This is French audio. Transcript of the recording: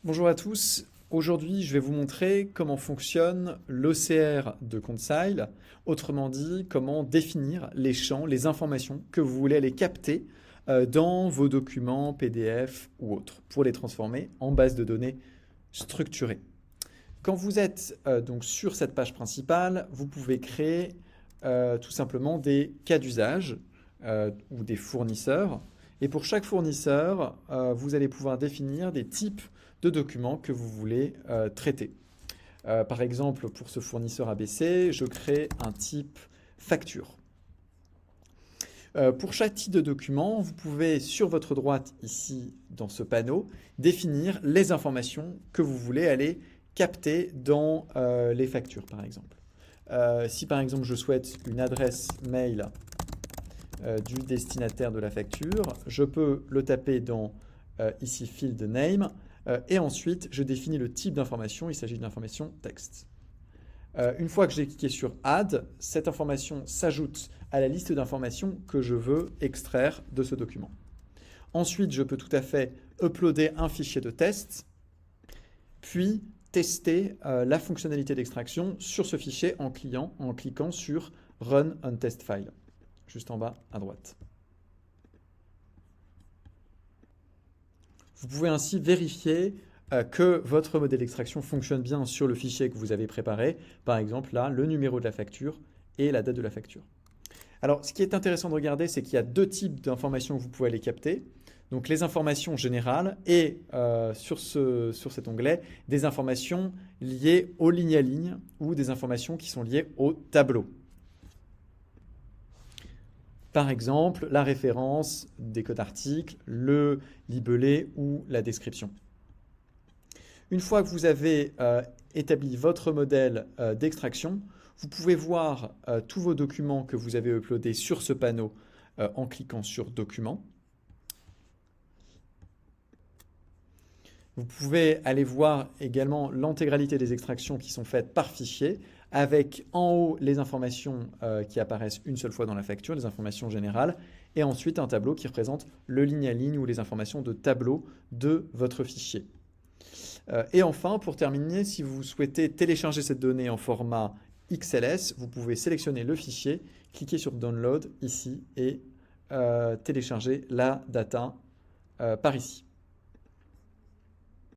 Bonjour à tous. Aujourd'hui, je vais vous montrer comment fonctionne l'OCR de Concile, autrement dit, comment définir les champs, les informations que vous voulez aller capter dans vos documents PDF ou autres, pour les transformer en base de données structurée. Quand vous êtes donc sur cette page principale, vous pouvez créer tout simplement des cas d'usage ou des fournisseurs. Et pour chaque fournisseur, vous allez pouvoir définir des types de documents que vous voulez traiter. Par exemple, pour ce fournisseur ABC, je crée un type facture. Pour chaque type de document, vous pouvez, sur votre droite, ici, dans ce panneau, définir les informations que vous voulez aller capter dans les factures, par exemple. Si, par exemple, je souhaite une adresse mail du destinataire de la facture, je peux le taper dans, ici, field name, et ensuite, je définis le type d'information. Il s'agit d'une information texte. Une fois que j'ai cliqué sur Add, cette information s'ajoute à la liste d'informations que je veux extraire de ce document. Ensuite, je peux tout à fait uploader un fichier de test, puis tester la fonctionnalité d'extraction sur ce fichier en cliquant sur Run on Test File, juste en bas à droite. Vous pouvez ainsi vérifier que votre modèle d'extraction fonctionne bien sur le fichier que vous avez préparé. Par exemple, là, le numéro de la facture et la date de la facture. Alors, ce qui est intéressant de regarder, c'est qu'il y a deux types d'informations que vous pouvez aller capter. Donc, les informations générales et sur cet onglet, des informations liées aux lignes à ligne ou des informations qui sont liées au tableau. Par exemple, la référence des codes articles, le libellé ou la description. Une fois que vous avez établi votre modèle d'extraction, vous pouvez voir tous vos documents que vous avez uploadés sur ce panneau en cliquant sur Documents. Vous pouvez aller voir également l'intégralité des extractions qui sont faites par fichier, avec en haut les informations qui apparaissent une seule fois dans la facture, les informations générales, et ensuite un tableau qui représente le ligne à ligne ou les informations de tableau de votre fichier. Et enfin, pour terminer, si vous souhaitez télécharger cette donnée en format XLS, vous pouvez sélectionner le fichier, cliquer sur Download ici et télécharger la data par ici.